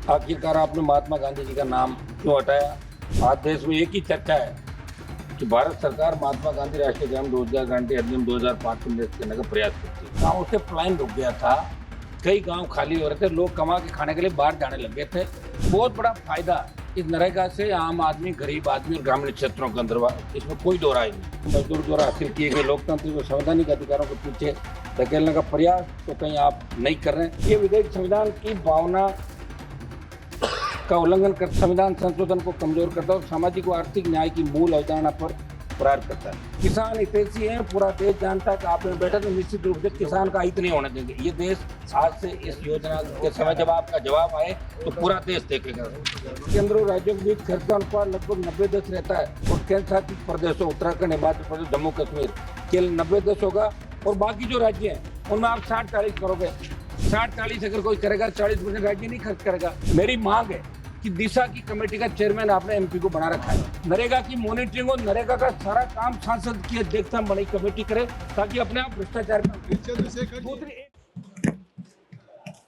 आखिरकार आपने महात्मा गांधी जी का नाम क्यों हटाया। आज देश में एक ही चर्चा है कि भारत सरकार महात्मा गांधी राष्ट्रीय ग्रामीण रोजगार गारंटी अधिनियम 2005 को निरस्त करने का प्रयास करती है। गाँव से पलायन रुक गया था, कई गांव खाली हो रहे थे, लोग कमा के खाने के लिए बाहर जाने लग गए थे। बहुत बड़ा फायदा इस नरेगा से आम आदमी, गरीब आदमी और ग्रामीण क्षेत्रों के अंदर, इसमें कोई दो राय नहीं। मजदूर द्वारा हासिल किए गए लोकतांत्रिक और संवैधानिक अधिकारों के पीछे धकेलने का प्रयास तो कहीं आप नहीं कर रहे हैं। ये विधेयक संविधान की भावना का उल्लंघन कर संविधान संशोधन को कमजोर करता है और सामाजिक व आर्थिक न्याय की मूल अवधारणा पर प्रहार करता है। किसान हितैषी है, पूरा देश जानता है कि आप में बैठे तो निश्चित रूप से किसान का हित नहीं होने देंगे। ये देश आज से इस योजना के समय जब आपका जवाब आए तो पूरा देश देखेगा। केंद्र और राज्यों के बीच खर्च का अनुपात लगभग 90-10 रहता है और केंद्र शासित प्रदेशों उत्तराखंड, हिमाचल प्रदेश, जम्मू कश्मीर केवल 90-10 होगा और बाकी जो राज्य हैं उनमें आप 60-40 करोगे। 60-40 अगर कोई करेगा, 40% राज्य नहीं खर्च करेगा। मेरी मांग है कि दिशा की कमेटी का चेयरमैन आपने एमपी को बना रखा है। नरेगा की मॉनिटरिंग और नरेगा का सारा काम सांसद की अध्यक्षता में बनी कमेटी करे ताकि अपने आप भ्रष्टाचार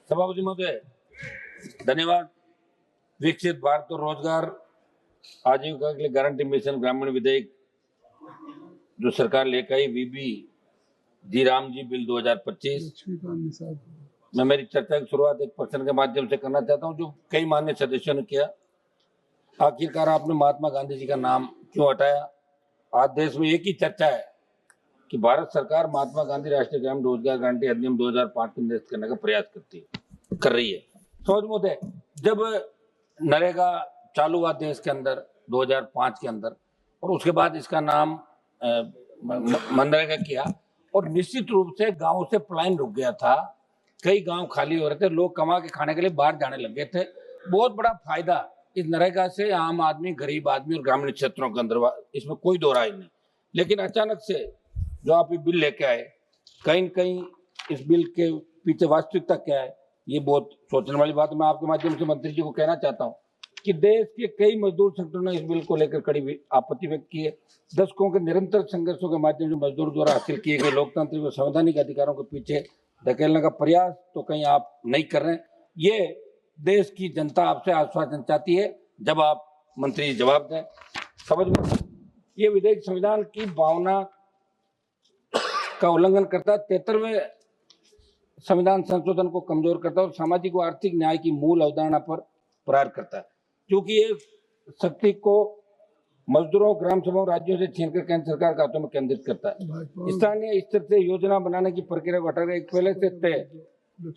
सभापति महोदय धन्यवाद। विकसित भारत और रोजगार आजीविका के लिए गारंटी मिशन ग्रामीण विधेयक जो सरकार लेकर आई, वीबी जी राम जी बिल 2025, मैं मेरी चर्चा की शुरुआत एक प्रश्न के माध्यम से करना चाहता हूं जो कई मान्य सदस्यों ने किया। आखिरकार आपने महात्मा गांधी जी का नाम क्यों हटाया। आज देश में एक ही चर्चा है कि भारत सरकार महात्मा गांधी राष्ट्रीय ग्रामीण रोजगार गारंटी अधिनियम 2005 को निरस्त करने का प्रयास कर रही है। समझ मुद्दे जब नरेगा चालू हुआ देश के अंदर 2005 के अंदर और उसके बाद इसका नाम मनरेगा किया और निश्चित रूप से गाँव से पलायन रुक गया था, कई गांव खाली हो रहे थे, लोग कमा के खाने के लिए बाहर जाने लग गए थे। बहुत बड़ा फायदा इस नरेगा से आम आदमी, गरीब आदमी और ग्रामीण क्षेत्रों के अंदर, इसमें कोई दो राय नहीं। लेकिन अचानक से जो आप ये बिल लेके आए, कहीं न कहीं इस बिल के पीछे वास्तविकता क्या है, ये बहुत सोचने वाली बात। मैं आपके माध्यम से मंत्री जी को कहना चाहता हूँ कि देश के कई मजदूर संगठनों ने इस बिल को लेकर कड़ी आपत्ति व्यक्त की है। दशकों के निरंतर संघर्षों के माध्यम से मजदूर द्वारा हासिल किए गए लोकतांत्रिक और संवैधानिक अधिकारों के पीछे धकेलने का प्रयास तो कहीं आप नहीं कर रहे हैं। ये देश की जनता आपसे आश्वासन चाहती है, जब आप मंत्री जवाब दें। समझ में ये विधेयक संविधान की भावना का उल्लंघन करता है, 73वें संविधान संशोधन को कमजोर करता है और सामाजिक व आर्थिक न्याय की मूल अवधारणा पर प्रहार करता है, क्योंकि ये शक्ति को मजदूरों, ग्राम सभाओं, राज्यों से छीनकर केंद्र सरकार के हाथों में केंद्रित करता है। स्थानीय स्तर से योजना बनाने की प्रक्रिया को हटाकर एक पहले से तय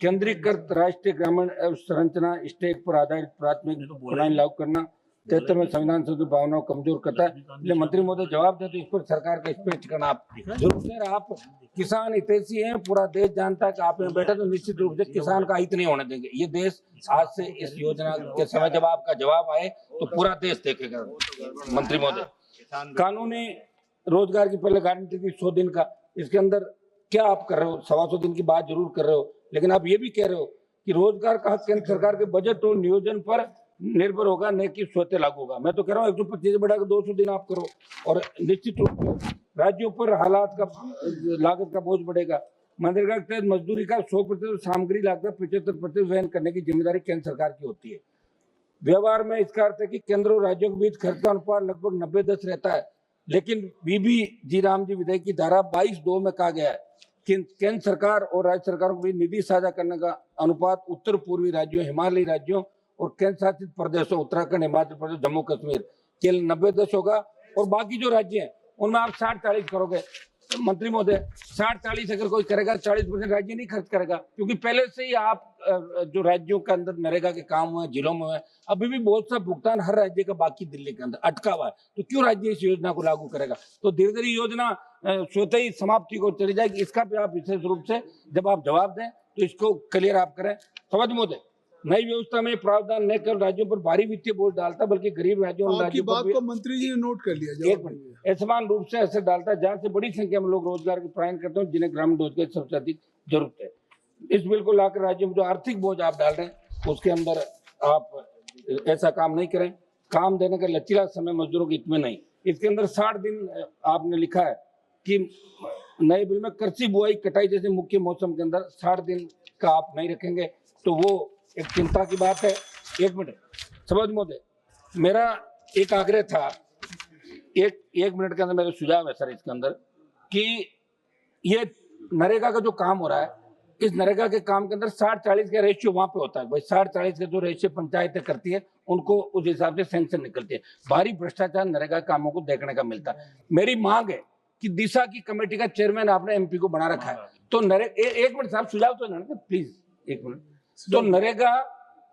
केंद्रीकृत राष्ट्रीय ग्रामीण संरचना स्टेक पर आधारित प्राथमिक प्रणाली लागू करना 73वें संविधान संशोधन भावना को कमजोर करता है। इसलिए मंत्री महोदय जवाब दे तो इस पर सरकार का स्पष्टीकरण आप जरूर दें। आप किसान हितैषी हैं, पूरा देश जानता है कि आप में बैठे तो निश्चित रूप से किसान का हित नहीं होने देंगे। ये देश आज से इस योजना के समय जब आपका जवाब आए तो पूरा देश देखेगा। मंत्री महोदय, कानूनी रोजगार की पहले गारंटी थी 100 दिन का, इसके अंदर क्या आप कर रहे हो? 125 दिन की बात जरूर कर रहे हो, लेकिन आप ये भी कह रहे हो कि रोजगार का हक केंद्र सरकार के बजट और नियोजन पर निर्भर होगा, न कि स्वतः लागू होगा। मैं तो कह रहा हूँ 125 बढ़ाकर 200 दिन आप करो और निश्चित रूप से राज्यों पर हालात का लागत का बोझ बढ़ेगा। मनरेगा के तहत मजदूरी का 100% सामग्री लागत 75% वहन करने की जिम्मेदारी केंद्र सरकार की होती है। व्यवहार में इसका अर्थ है कि केंद्र और राज्यों के बीच खर्च का अनुपात लगभग 90-10 रहता है, लेकिन बीबी जी राम जी विधेयक की धारा 22(2) में कहा गया है कि केंद्र सरकार और राज्य सरकारों के बीच निधि साझा करने का अनुपात उत्तर पूर्वी राज्यों, हिमालयी राज्यों और केंद्र शासित प्रदेशों उत्तराखंड, हिमाचल प्रदेश, जम्मू कश्मीर केवल 90-10 होगा और बाकी जो राज्य हैं उनमें आप 60-40 करोगे। मंत्री महोदय, 60-40 अगर कोई करेगा, 40% राज्य नहीं खर्च करेगा, क्योंकि पहले से ही आप जो राज्यों के अंदर नरेगा के काम हुए, जिलों में हुए, अभी भी बहुत सा भुगतान हर राज्य का बाकी दिल्ली के अंदर अटका हुआ है, तो क्यों राज्य इस योजना को लागू करेगा? तो धीरे धीरे योजना स्वतः ही समाप्ति को चली जाएगी। इसका भी आप विशेष रूप से जब आप जवाब दें तो इसको क्लियर आप करें। समझ महोदय, नई व्यवस्था में प्रावधान न केवल राज्यों पर भारी वित्तीय बोझ डालता बल्कि गरीब राज्यों और राज्यों बात को मंत्री जी ने नोट कर लिया। एक मिनट, समान रूप से असर डालता है जहां से बड़ी संख्या में लोग रोजगार के पलायन करते हैं, जिन्हें ग्रामीण रोजगार की सबसे अधिक जरूरत है। इस बिल को लाकर राज्यों में जो आर्थिक बोझ आप डाल रहे हैं उसके अंदर आप ऐसा काम नहीं करें। काम देने का लचीला समय मजदूरों के हित में नहीं। इसके अंदर 60 दिन आपने लिखा है कि नए बिल में कृषि बुआई कटाई जैसे मुख्य मौसम के अंदर 60 दिन का आप नहीं रखेंगे, तो वो एक चिंता की बात है। एक मिनट सभापति महोदय, मेरा एक आग्रह था, एक मिनट के अंदर मेरा सुझाव है सर इसके अंदर कि ये नरेगा का जो काम हो रहा है, इस नरेगा के काम के अंदर 60-40 का रेशियो वहां पे होता है भाई। 60-40 का जो रेशियो पंचायतें करती है उनको उस हिसाब से सैंक्शन निकलती है। भारी भ्रष्टाचार नरेगा कामों को देखने का मिलता है। मेरी मांग है कि दिशा की कमेटी का चेयरमैन आपने एमपी को बना रखा है, तो एक मिनट साहब सुझाव तो ना प्लीज, एक मिनट। तो नरेगा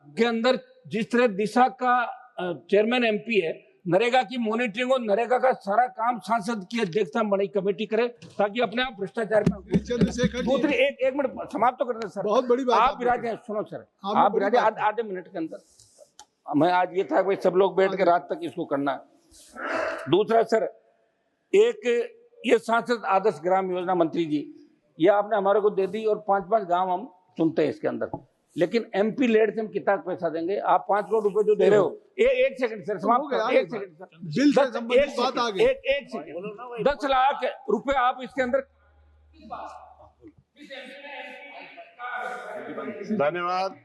के अंदर जिस तरह दिशा का चेयरमैन एमपी है, नरेगा की मॉनिटरिंग और नरेगा का सारा काम सांसद की अध्यक्षता में बड़ी कमेटी करे, ताकि अपने आप भ्रष्टाचार में। चंद्रशेखर जी, दूसरी एक मिनट समाप्त तो करते सर, बहुत बड़ी बात आप आपने विराजे, सुनो सर, आपने आप बड़ी विराजे बात आधे मिनट के अंदर। मैं आज ये था भाई सब लोग बैठ के रात तक इसको करना है। दूसरा सर, एक ये सांसद आदर्श ग्राम योजना मंत्री जी, ये आपने हमारे को दे दी और 5-5 गांव हम चुनते हैं इसके अंदर, लेकिन एमपी लेड से हम कितना पैसा देंगे? आप 5 करोड़ रुपए जो दे रहे हो, एक सेकंड सर, समाप्त करो, एक सेकंड सर, बिल से संबंधित बात आ गई। एक सेकंड, 10 लाख रुपए आप इसके अंदर। धन्यवाद।